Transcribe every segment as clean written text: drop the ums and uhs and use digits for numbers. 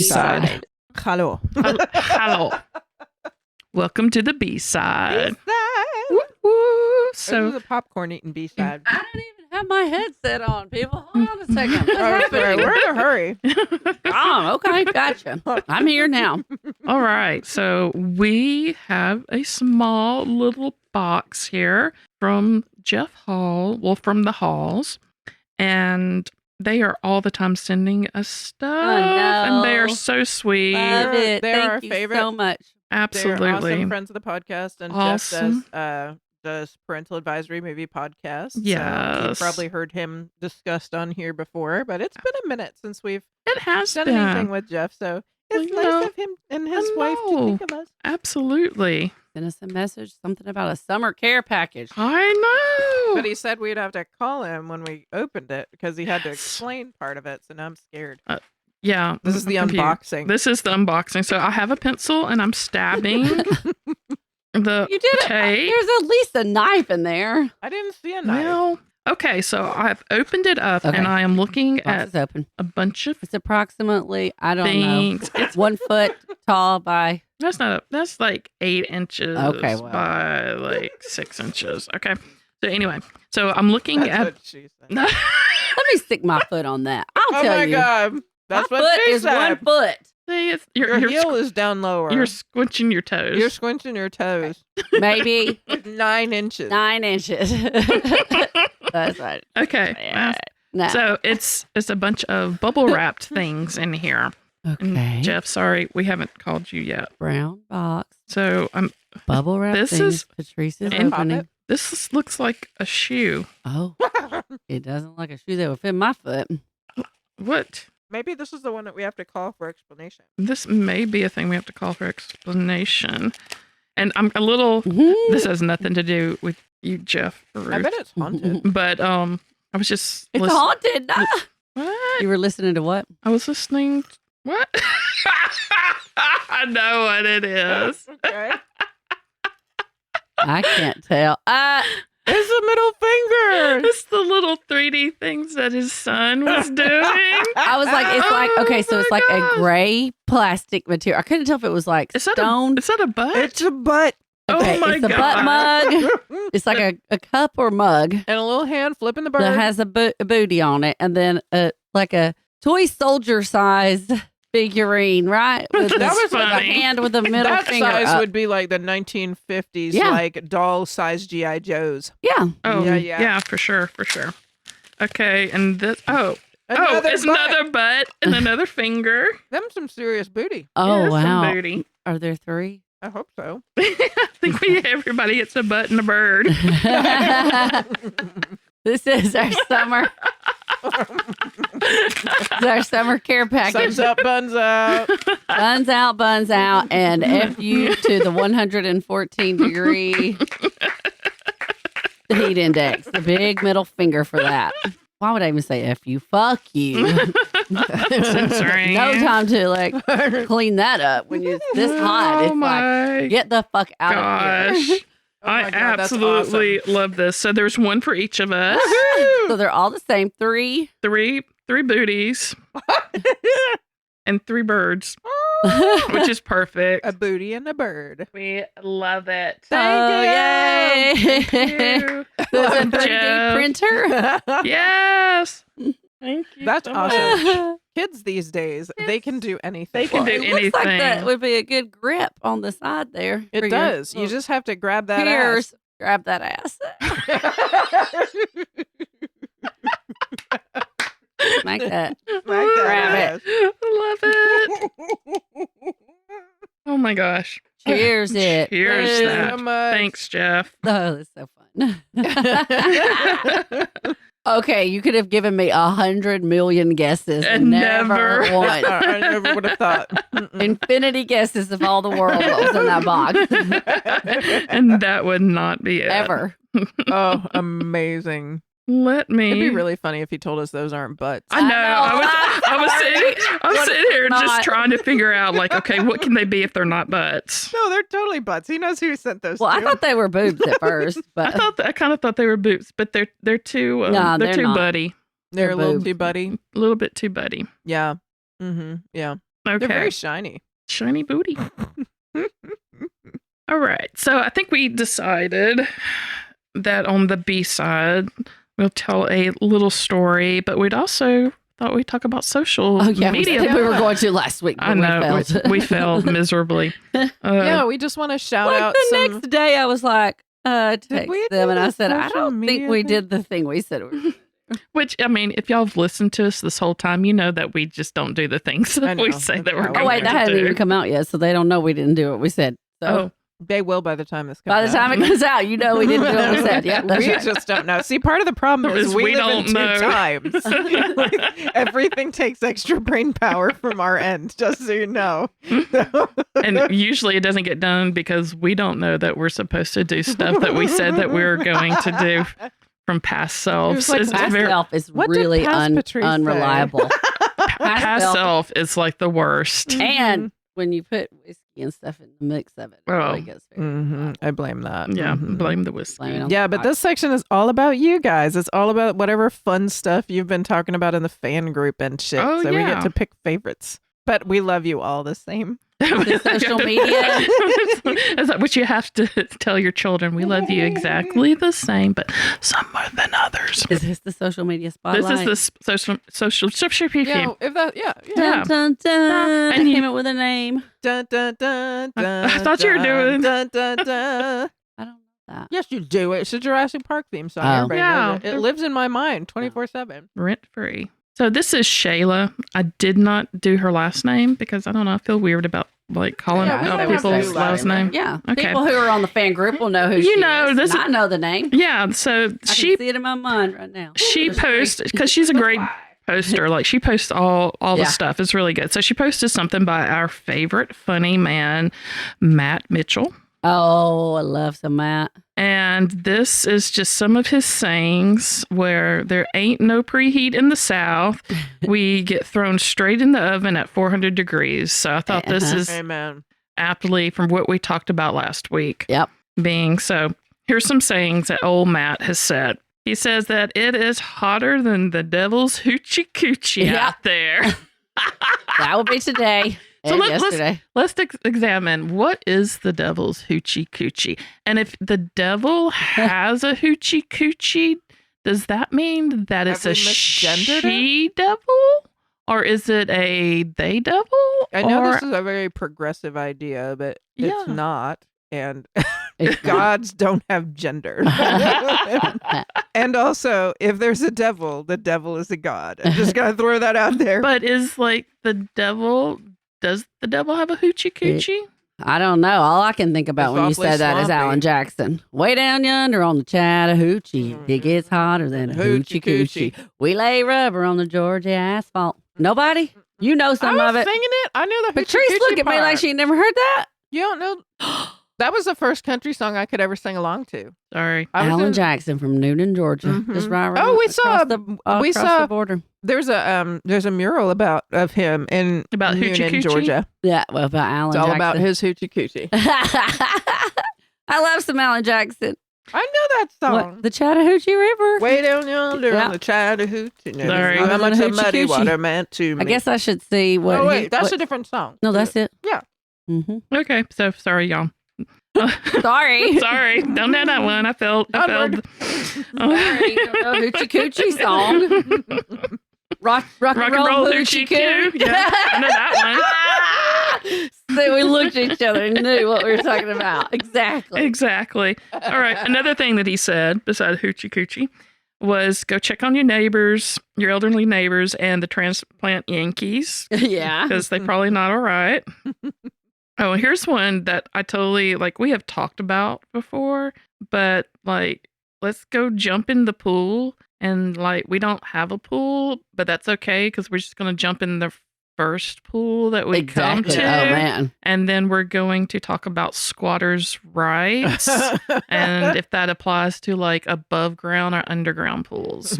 B-side. Hello. Hello. Welcome to the B-side. B-side. Woo, woo. This So is a popcorn eating B-side. I don't even have my headset on, people. Hold on a second. What's Sorry, happening? we're in a hurry. Oh, okay. Gotcha. I'm here now. all right. So we have a small little box here from Jeff Hall. Well, from the Halls. And they are all the time sending us stuff. And they are no. so sweet. Love it. They're our Thank you favorite. so much. Absolutely. They're awesome friends of the podcast, and Awesome. Jeff does Parental Advisory Movie Podcast. Yes. You've probably heard him discussed on here before, but it's been a minute since we've It has done been. anything with Jeff, so it's I nice know. of him and his I wife to know. think of us. Absolutely. Send us a message, something about a summer care package. I know. But he said we'd have to call him when we opened it because he had to Yes. explain part of it, so now I'm scared. Yeah. This is the I'm confused. unboxing. This is the unboxing. So I have a pencil and I'm stabbing the You did it. tape. There's at least a knife in there. I didn't see a knife. Well, okay. So I've opened it up Okay. and I am looking Box at is open. a bunch of It's approximately, I don't things. know, 1 foot tall by. That's like 8 inches Okay, well. by like 6 inches. Okay. So anyway, so I'm looking That's at what she said. Let me stick my foot on that. I'll Oh tell my you. god. That's my what foot she is said. 1 foot. See, it's, Your you're, heel is down lower. you're squinching your toes. You're squinching your toes. Maybe 9 inches. 9 inches. That's right. okay. Yeah. No. So it's a bunch of bubble wrapped things in here. And Okay. Jeff, sorry, we haven't called you yet. Brown box. So Bubble wrap This things. is- Patrice's And pop opening. it. this looks like a shoe. Oh, it doesn't look like a shoe that would fit my foot. What? Maybe this is the one that we have to call for explanation. This may be a thing we have to call for explanation. And I'm a little. Mhm. This has nothing to do with you, Jeff. Or I Ruth. bet it's haunted. But I was just. It's listen- haunted. What? You were listening to what? I was listening. What? I know what it is. Okay. I can't tell. It's a middle finger. It's the little 3D things that his son was doing. I was like, it's like, Oh okay, so it's my like gosh. a gray plastic material. I couldn't tell if it was like Is that stone. is that a butt? It's a butt. Okay, oh my it's a god! butt mug. It's like a cup or mug And a little hand flipping the bird. that has a booty on it, and then like a toy soldier size figurine, right? With That was with a funny. hand with a middle that finger size up. would be like the 1950s, Yeah. like doll-sized G.I. Joes. Yeah. Oh Yeah. for sure. Okay, and this Another it's butt. another butt and another finger. Them some serious booty. Oh, Here's some wow. booty. Are there 3? I hope so. I think everybody gets a butt and a bird. This is our summer. It's our summer care package. Thumbs up, buns out. Buns out, and F you to the 114 degree heat index. The big middle finger for that. Why would I even say F you? Fuck you. Censoring. No time to like clean that up when you're this hot. Oh It's like, my get the fuck out of here. gosh. Oh my I God, that's absolutely love this. So there's one for each of us. So they're all the same. 3. Three booties and 3 birds, which is perfect. A booty and a bird. We love it. Oh, yay. Thank you. There's a 3D Jeff. printer. Yes. Thank you. That's so awesome. much. Kids these days, they can do anything. They can do It looks like that anything. would be a good grip on the side there. for It your does. You little just have to grab that peers. Grab that ass. ass. Like that. Like Grab that ass. I love it. Oh my gosh. Cheers it. Cheers Thank you that. so much. Thanks, Jeff. Oh, that's so fun. Okay, you could have given me 100 million guesses and And never never. one. I never would have thought. Mm-mm. Infinity guesses of all the world that was in that box. And that would not be it. Ever. Oh, amazing. Let me. It'd be really funny if he told us those aren't butts. I know. I know. I was sitting here Not. just trying to figure out, like, okay, what can they be if they're not butts? No, they're totally butts. He knows who sent those Well, to I him. thought they were boobs at first, I but kind of thought they were boots, but they're too No, they're they're too not. buddy, They're a little boobs. too buddy. a little bit too buddy. Yeah. Mm-hmm. Yeah. They're Okay. very shiny. Shiny booty. All right. So I think we decided that on the B side, we'll tell a little story, but we'd also thought we'd talk about social media. We were going to last week. But I know. We failed. We failed miserably. Yeah, we just want to shout out the some... next day, I was like, text we them, do and I the said, I social don't media think we thing? did the thing we said. Which, I mean, if y'all have listened to us this whole time, you know that we just don't do the things I that know. we say that we're Oh, going Oh, wait, to that hadn't do. even come out yet, so they don't know we didn't do what we said. So Oh, They will by the time this comes by the time out. it comes out, you know we didn't do what we said. Yeah, that's we right. just don't know. See, part of the problem is we live in don't two know. times. Like, everything takes extra brain power from our end, just so you know. and usually it doesn't get done because we don't know that we're supposed to do stuff that we said that we were going to do from past selves. like, It's Past very- self is What did really past Patrice say? unreliable. past self. self is like the worst. And when you put whiskey and stuff in the mix of it, it really Oh. gets very unreliable. I blame that. Yeah, Mhm. blame the whiskey. Blame it on Yeah, the but pot. this section is all about you guys. It's all about whatever fun stuff you've been talking about in the fan group and shit. Oh, so we yeah. get to pick favorites. But we love you all the same. The social media. Is that what you have to tell your children? We love you exactly the same, but some more than others. Is this the social media spotlight? This is the social Yeah, if that, yeah. Yeah. Dun, dun, dun. And I you- came up with a name. Dun, dun, dun, I dun, thought you were doing- Dun, dun, dun. I don't know that. Yes, you do. It's a Jurassic Park theme song. Oh. Everybody knows Yeah. it. It lives in my mind 24/7. rent free. So this is Shayla. I did not do her last name because I don't know. I feel weird about like calling Yeah, we out don't have to people's do last name. Yeah. Okay. People who are on the fan group will know who You she know, is. this And is- I know the name. Yeah. So I she can see it in my mind right now. she There's three. posts because she's a great poster. Like she posts all the Yeah. stuff. It's really good. So she posted something by our favorite funny man, Matt Mitchell. Oh, I love some Matt. And this is just some of his sayings where there ain't no preheat in the South. We get thrown straight in the oven at 400 degrees. So I thought this Uh-huh. is Amen. aptly from what we talked about last week. Yep. Being so, here's some sayings that old Matt has said. He says that it is hotter than the devil's hoochie coochie Yep. out there. That will be today. So and let's- yesterday. Let's examine what is the devil's hoochie coochie. And if the devil has a hoochie coochie, does that mean that it's Have a we misgendered it? she devil? Or is it a they devil? I know Or- this is a very progressive idea, but it's Yeah. not. And It's not. gods don't have gender. And also, if there's a devil, the devil is a god. I'm just going to throw that out there. But is like the devil, does the devil have a hoochie coochie? I don't know. All I can think about It's when you awfully said that is swampy. Alan Jackson. Way down yonder on the Chattahoochee, it gets hotter than a hoochie coochie. We lay rubber on the Georgia asphalt. Nobody? You know some I of was it. singing it. I knew the Patrice hoochie look coochie at me like part. she ain't never heard that. You don't know. That was the first country song I could ever sing along to. Sorry. I was Alan in- Jackson from Newton, Georgia. Mhm. Just right around. Oh, we across saw- the, we across saw- the border. There's a mural of him in About hoochie Noonan, coochie? Georgia. Yeah, well, about Alan It's all Jackson. about his hoochie coochie. I love some Alan Jackson. I know that song. What? The Chattahoochee River. Way down yonder Yeah. on the Chattahoochee. Sorry. How much Hoochie of muddy coochie. water meant to me. I guess I should see what. Oh wait, that's what, a different song. No, that's it. Yeah. hmm Okay. So sorry, y'all. Sorry. Sorry. Don't know that one. I failed. Onward. Sorry. Don't know Hoochie Coochie song. Rock Rock and roll hoochie coo. Yeah, I know that one. So we looked at each other and knew what we were talking about. one. Exactly. Exactly. All right. Another thing that he said beside hoochie coochie was go check on your neighbors, your elderly neighbors, and the transplant Yankees Yeah. because they're probably not all right. Oh, here's one that I totally like. We have talked about before, but like, let's go jump in the pool. And like, we don't have a pool, but that's okay because we're just going to jump in the first pool that we Exactly. come to. Oh man. And then we're going to talk about squatters' rights and if that applies to like above ground or underground pools.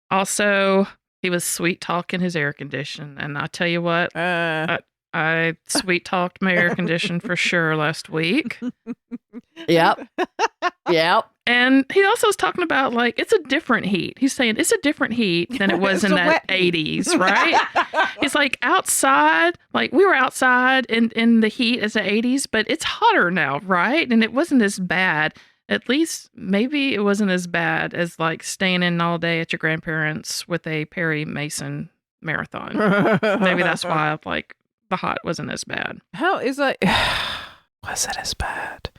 Also, he was sweet talking his air condition. And I tell you what, I sweet talked my air condition for sure last week. Yep. Yep. And he also was talking about like it's a different heat. He's saying it's a different heat than it was in It's a the wet heat. 80s, right? He's like outside, like we were outside in the heat as the 80s, but it's hotter now, right? And it wasn't as bad. At least maybe it wasn't as bad as like staying in all day at your grandparents with a Perry Mason marathon. Maybe that's why like the hot wasn't as bad. How is that? Was it as bad?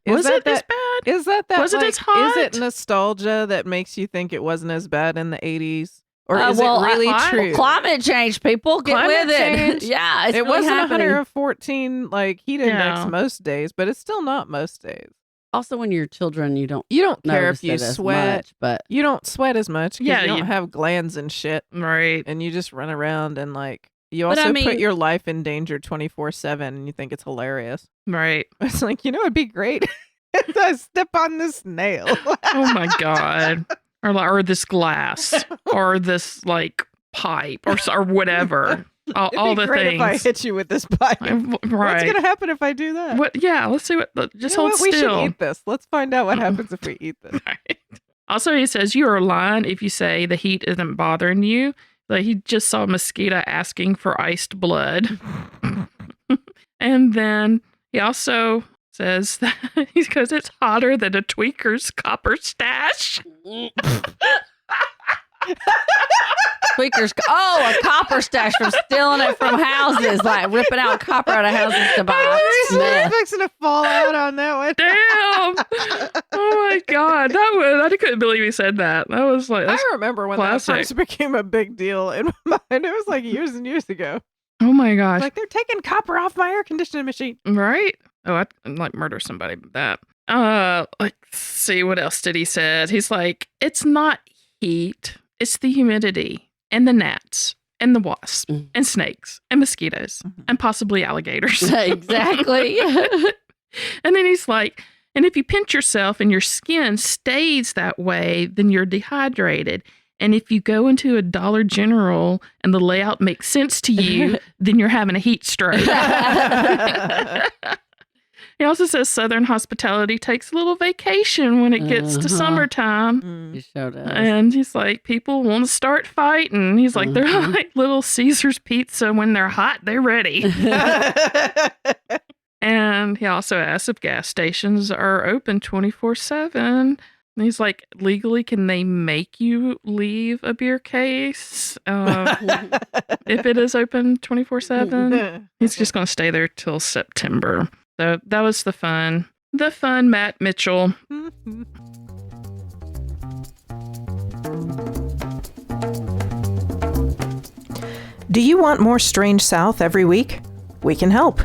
Was it as bad? Is that Was it like, as hot? Is it nostalgia that makes you think it wasn't as bad in the 80s? Or is well, it really hot? true? Climate change, people. Get Climate with it. change? Yeah, it's It really wasn't happening. 114 like heat index Yeah. most days, but it's still not most days. Also, when you're children, you don't You don't care notice if you it as sweat. much, but You don't sweat as much because Yeah, you don't you- have glands and shit, Right. and you just run around and like you But I also put mean- your life in danger 24/7, and you think it's hilarious. Right. It's like, it'd be great if I step on this nail. Oh my God. Or this glass or this like pipe or whatever. All It'd be the great things. if I hit you with this pipe. What's Right. gonna happen if I do that? What? Yeah. Let's see what. Just You know hold what? We still. should eat this. Let's find out what happens if we eat this. Right. Also, he says you are lying if you say the heat isn't bothering you. Like he just saw a mosquito asking for iced blood. And then he also says that he goes, it's hotter than a tweaker's copper stash. tweakers. Oh, a copper stash from stealing it from houses, like ripping out copper out of houses to buy I was meth. fixing to fall out on that one. Damn! Oh my God, I couldn't believe he said that. That was like, that's, I remember when classic. that first became a big deal in my mind. It was like years and years ago. oh my gosh, Like, they're taking copper off my air conditioning machine. right? Oh, I'd like murder somebody with that. Let's see, what else did he say? He's like, it's not heat, it's the humidity and the gnats and the wasps Mm. and snakes and mosquitoes Mhm. and possibly alligators. Exactly. And then he's like, and if you pinch yourself and your skin stays that way, then you're dehydrated. And if you go into a Dollar General and the layout makes sense to you, then you're having a heat stroke. He also says Southern hospitality takes a little vacation when it gets to Uh-huh. summertime. Mm. You showed us. And he's like, people want to start fighting. He's like, they're Mhm. like little Caesar's pizza. When they're hot, they're ready. And he also asks if gas stations are open 24/7. And he's like, legally, can they make you leave a beer case if it is open 24/7? He's just going to stay there till September. So that was the fun Matt Mitchell. Do you want more Strange South every week? We can help.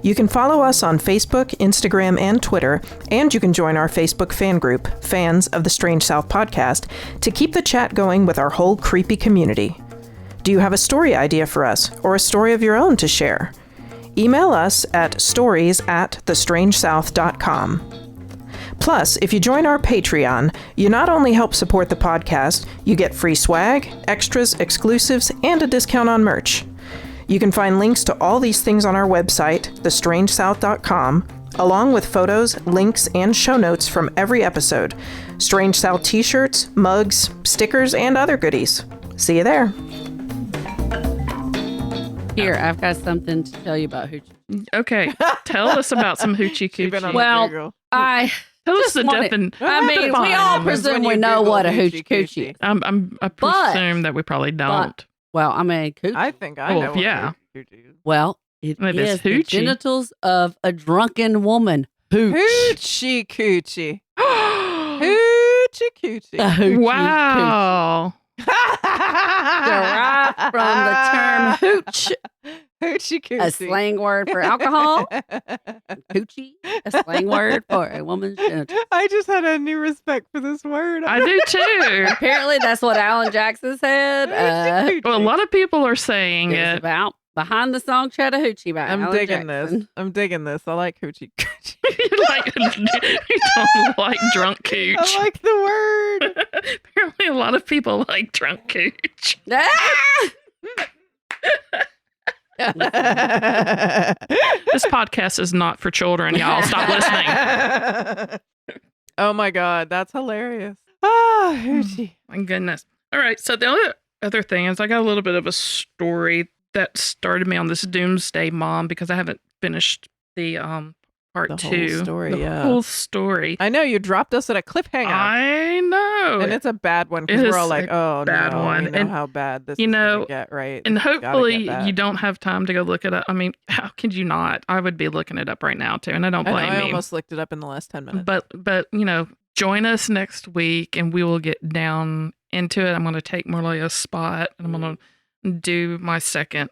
You can follow us on Facebook, Instagram, and Twitter, and you can join our Facebook fan group, Fans of the Strange South Podcast, to keep the chat going with our whole creepy community. Do you have a story idea for us, or a story of your own to share? Email us at stories@thestrangesouth.com. Plus, if you join our Patreon, you not only help support the podcast, you get free swag, extras, exclusives, and a discount on merch. You can find links to all these things on our website, thestrangesouth.com, along with photos, links, and show notes from every episode, Strange South t-shirts, mugs, stickers, and other goodies. See you there. Here, I've got something to tell you about Hoochie. Okay, tell us about some hoochie She's been on coochie. Well, Google. I Tell us the wanted- definition. I mean, we all presume we know what a hoochie coochie is. I presume that we probably don't. Well, I mean, coochie. I think I Oh, know. what yeah. a coochie is. Well, it It is is the hoochie. genitals of a drunken woman. Hooch. Hoochie coochie. Hoochie coochie. A hoochie Wow. coochie. Derived from the term hooch, Hoochie coochie. a slang word for alcohol. Hoochie, a slang word for a woman's genitals. I just had a new respect for this word. I do too. Apparently, that's what Alan Jackson said. Well, a lot of people are saying It was it. about behind the song Chattahoochee by I'm Alan digging Jackson. this. I'm digging this. I like hoochie coochie. Like, you don't like drunk cooch. I like the word. Apparently, a lot of people like drunk cooch. Ah! This podcast is not for children, y'all. Stop listening. Oh my God, that's hilarious. Ah, Hoochie. My goodness. All right. So the other thing is I got a little bit of a story that started me on this Doomsday Mom because I haven't finished the part The 2. whole story, the yeah. whole story. I know you dropped us at a cliffhanger. I know. And it's a bad one because It we're all is like, oh, bad no, one. we know And, how bad this you is know, going to get, right? And This has gotta hopefully get bad. you don't have time to go look it up. I mean, how could you not? I would be looking it up right now too, and I don't I know, blame I me. almost looked it up in the last 10 minutes. But join us next week, and we will get down into it. I'm going to take Morlea's spot, and I'm going to do my second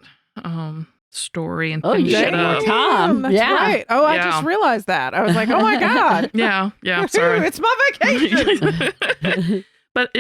story and finish it up. Tom. That's right. Oh, I just realized that. I was like, oh my God. Yeah. Sorry. It's my vacation. But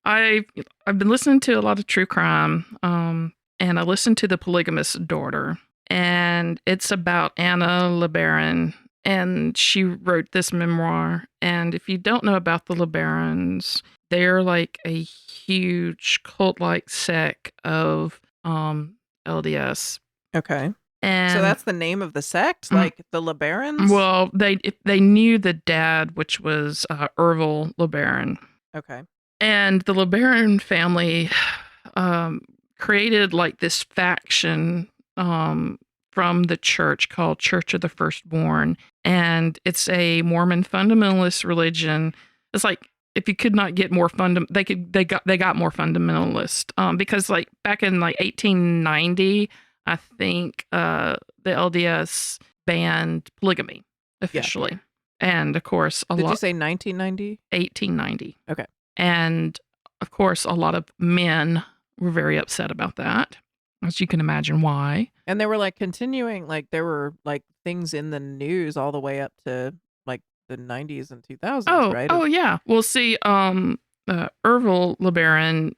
I've been listening to a lot of true crime, and I listened to The Polygamous Daughter, and it's about Anna LeBaron, and she wrote this memoir. And if you don't know about the LeBarons, they're like a huge cult-like sect of LDS. Okay. And so that's the name of the sect, like the LeBarons? Well, they knew the dad, which was Ervil LeBaron. Okay. And the LeBaron family created like this faction from the church called Church of the Firstborn. And it's a Mormon fundamentalist religion. It's like if you could not get more they got more fundamentalist because like back in like 1890, I think the LDS banned polygamy officially. Yeah. And of course, Did you say 1990? 1890. Okay. And of course, a lot of men were very upset about that, as you can imagine why. And they were like continuing, like there were like things in the news all the way up to like the 90s and 2000s, right? Oh, yeah. Well, see, Ervil LeBaron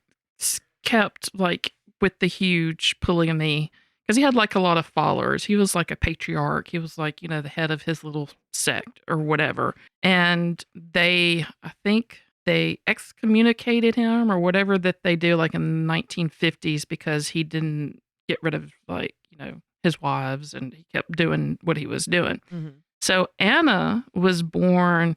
kept like with the huge polygamy because he had like a lot of followers. He was like a patriarch. He was like, the head of his little sect or whatever. And I think they excommunicated him or whatever that they do like in the 1950s because he didn't get rid of like, his wives and he kept doing what he was doing. Mm-hmm. So Anna was born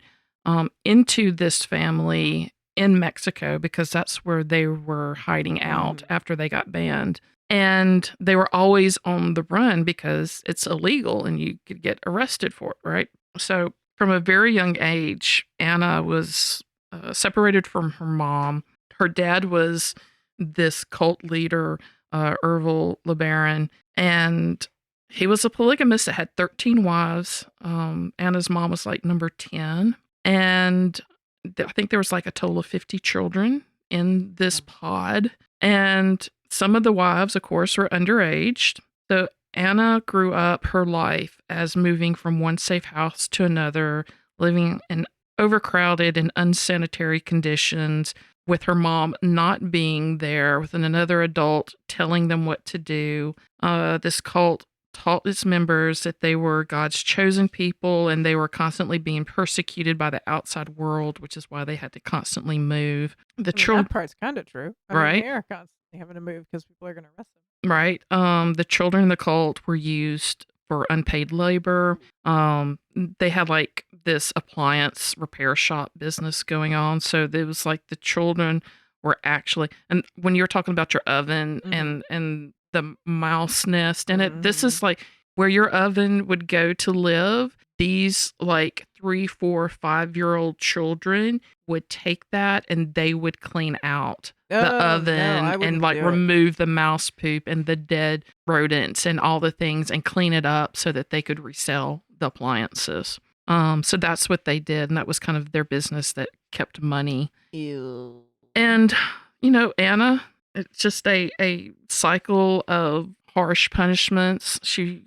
into this family in Mexico because that's where they were hiding out after they got banned. And they were always on the run because it's illegal and you could get arrested for it, right? So from a very young age, Anna was separated from her mom. Her dad was this cult leader, Ervil LeBaron, and he was a polygamist that had 13 wives. Anna's mom was like number 10. And I think there was like a total of 50 children in this pod. And some of the wives, of course, were underage. So Anna grew up her life as moving from one safe house to another, living in overcrowded and unsanitary conditions, with her mom not being there, with another adult telling them what to do. This cult taught its members that they were God's chosen people and they were constantly being persecuted by the outside world, which is why they had to constantly move. That part's kind of true. Right? They are constantly having to move because people are going to arrest them. Right. The children in the cult were used for unpaid labor. They had like this appliance repair shop business going on. So it was like the children were actually, and when you're talking about your oven and the mouse nest in it, this is like where your oven would go to live. These like 3, 4, 5-year-old children would take that and they would clean out the oven and like remove the mouse poop and the dead rodents and all the things and clean it up so that they could resell the appliances. So that's what they did. And that was kind of their business that kept money. Ew. And, Anna, it's just a cycle of harsh punishments. She,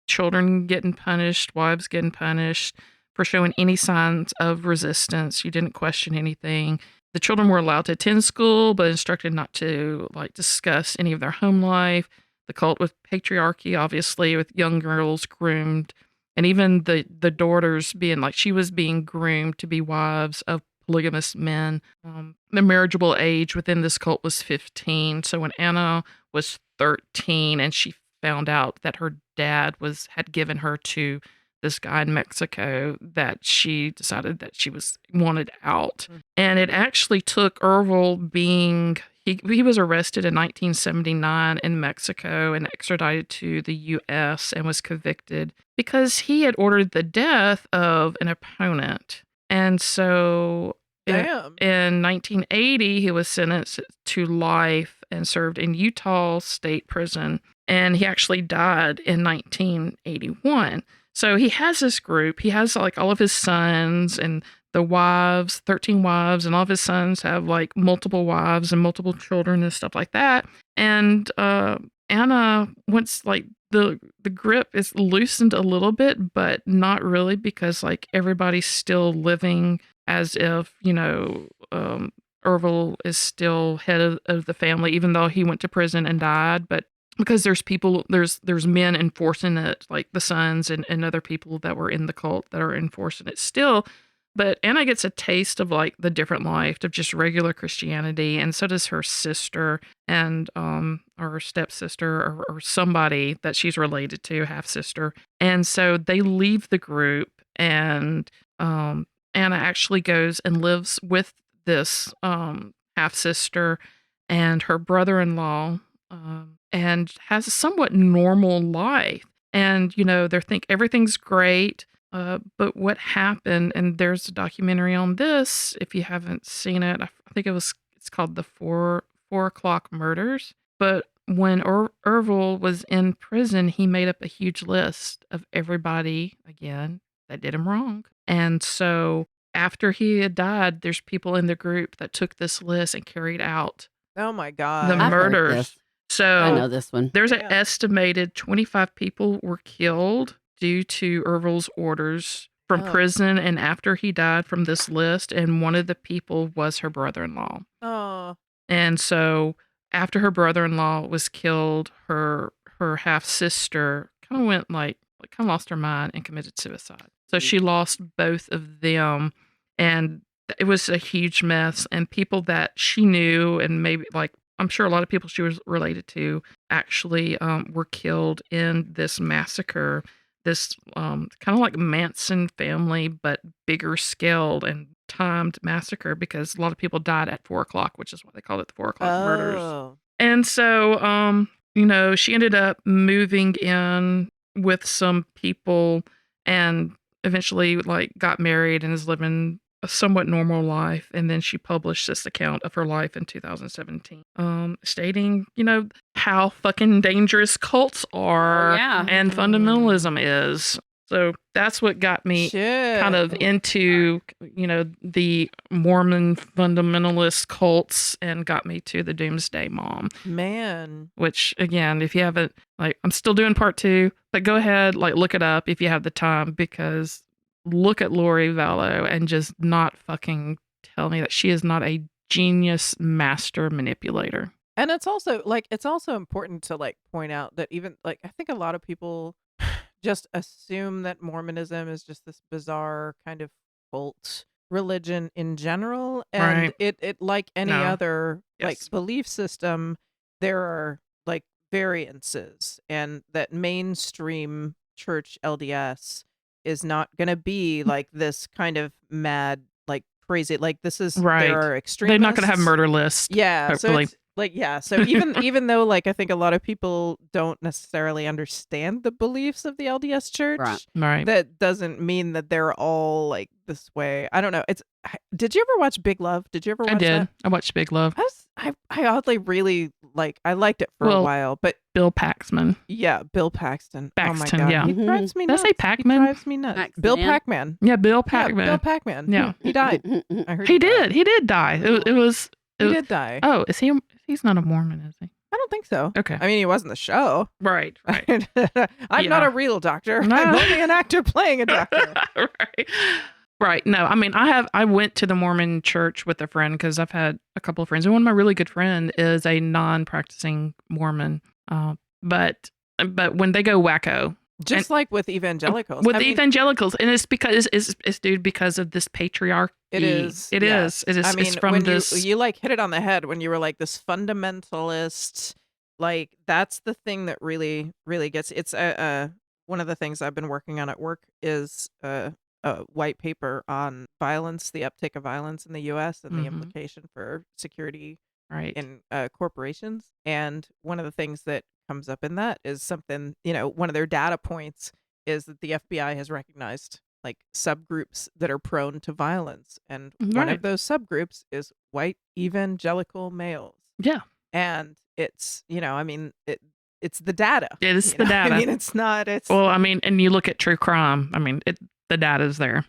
children getting punished, wives getting punished for showing any signs of resistance. You didn't question anything. The children were allowed to attend school, but instructed not to discuss any of their home life. The cult with patriarchy, obviously, with young girls groomed, and even the daughters she was being groomed to be wives of polygamous men. The marriageable age within this cult was 15. So when Anna was 13 and she found out that her dad had given her to this guy in Mexico that she decided that she wanted out. And it actually took Ervil being he was arrested in 1979 in Mexico and extradited to the US and was convicted because he had ordered the death of an opponent. And so Damn. in 1980, he was sentenced to life and served in Utah State Prison. And he actually died in 1981. So he has this group. He has like all of his sons and the wives, 13 wives, and all of his sons have like multiple wives and multiple children and stuff like that. And Anna, once like the grip is loosened a little bit, but not really, because like everybody's still living as if, Ervil is still head of the family, even though he went to prison and died. But because there's men enforcing it, like the sons and other people that were in the cult that are enforcing it still. But Anna gets a taste of like the different life of just regular Christianity, and so does her sister and or stepsister or somebody that she's related to, half sister. And so they leave the group, and Anna actually goes and lives with this half sister and her brother-in-law, and has a somewhat normal life. And they think everything's great. But what happened, and there's a documentary on this, if you haven't seen it, I think it's called the 4 o'clock murders. But when Ervil was in prison, he made up a huge list of everybody, again, that did him wrong. And so after he had died, there's people in the group that took this list and carried out Oh my God. the I've heard murders. this. So I know this one. there's an Yeah. estimated 25 people were killed due to Ervil's orders from Oh. prison and after he died from this list. And one of the people was her brother-in-law. Oh. And so after her brother-in-law was killed, her half-sister kind of went kind of lost her mind and committed suicide. So she lost both of them, and it was a huge mess. And people that she knew, and maybe I'm sure a lot of people she was related to, actually were killed in this massacre. This kind of like Manson family, but bigger scaled and timed massacre, because a lot of people died at 4 o'clock, which is why they call it the 4 o'clock murders. Oh. And so, she ended up moving in with some people and eventually got married and is living a somewhat normal life. And then she published this account of her life in 2017, stating, how fucking dangerous cults are and fundamentalism is. So that's what got me Shit. kind of into, the Mormon fundamentalist cults and got me to the Doomsday Mom. Man. Which, again, if you haven't, I'm still doing part 2, but go ahead, look it up if you have the time, because look at Lori Vallow and just not fucking tell me that she is not a genius master manipulator. And it's also important to point out that even I think a lot of people just assume that Mormonism is just this bizarre kind of cult religion in general, and Right. it like any No. other Yes. belief system, there are variances, and that mainstream church LDS is not going to be this kind of mad crazy, this is Right. there are extremists. They're not going to have murder lists. Yeah, hopefully. so it's so even though I think a lot of people don't necessarily understand the beliefs of the LDS Church, Right. that doesn't mean that they're all this way. I don't know. Did you ever watch Big Love? Did you ever watch I did. that? I watched Big Love. I oddly really I liked it for a while, but Bill Paxman. yeah, Bill Paxton. Oh Paxton, my God, yeah. he drives me Did I nuts. say He Pac-Man? drives me nuts. Pac-Man. Bill Pac-Man. Yeah, Bill Yeah, Paxman. Bill Pac-Man. Yeah. He died. I heard He died. did. He did die. It was. He did die. Oh, is he? He's not a Mormon, is he? I don't think so. Okay. I mean, he was in the show. Right. Right. I'm not Yeah. a real doctor. No. I'm only an actor playing a doctor. Right. Right. No, I mean, I went to the Mormon church with a friend because I've had a couple of friends, and one of my really good friend is a non-practicing Mormon. But when they go wacko, Just like with evangelicals. with I the mean, evangelicals, and it's because it's dude because of this patriarchy. It is. It yeah. is. It is. I mean, it's from when this. you hit it on the head when you were this fundamentalist, that's the thing that really, really gets. It's one of the things I've been working on at work is a white paper on violence, the uptake of violence in the U.S. and the implication for security in corporations. And one of the things that comes up in that is something, one of their data points is that the FBI has recognized like subgroups that are prone to violence. And one of those subgroups is white evangelical males. Yeah. And it's, it's the data. It is the data. I mean, it's not, it's. Well, I mean, and you look at true crime, I mean, the data's there.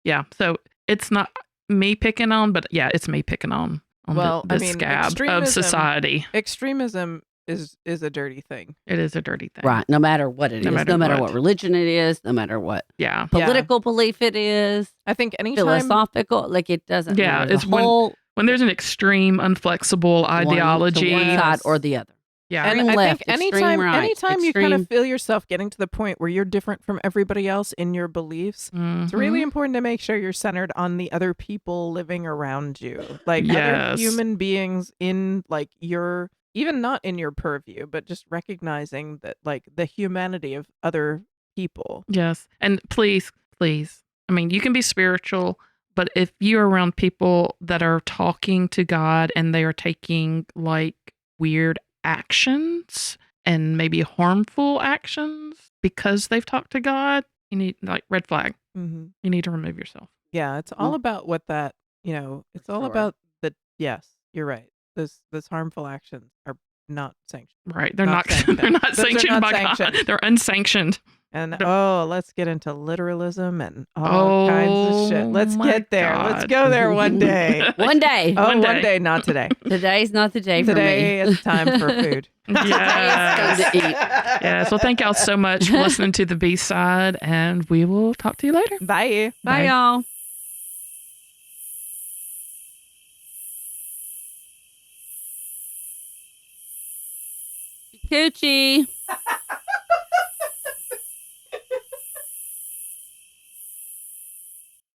Yeah. So it's not me picking on, but yeah, it's me picking on the scab of society. Extremism is a dirty thing. It is a dirty thing. Right. No matter what it is. No matter what religion it is. No matter what political belief it is. I think anytime. Philosophical. Like it doesn't matter. It's when there's an extreme, unflexible ideology. One side or the other. Yeah. And I think anytime you kind of feel yourself getting to the point where you're different from everybody else in your beliefs, it's really important to make sure you're centered on the other people living around you. Like other human beings in like your, even not in your purview, but just recognizing that like the humanity of other people. Yes. And please, I mean, you can be spiritual, but if you're around people that are talking to God and they are taking like weird actions and maybe harmful actions because they've talked to God, you need like red flag. You need to remove yourself. Yeah, it's all about what that, it's all about the, yes, you're right. Those harmful actions are not sanctioned. Right. They're not sanctioned by God. They're unsanctioned. And let's get into literalism and all kinds of shit. Let's get there. God. Let's go there one day. One day. One day, not today. Today's not the day for me. Today is time for food. Yes. Time to eat. Yes. Well, thank y'all so much for listening to the B-side, and we will talk to you later. Bye. Bye, y'all. Coochie.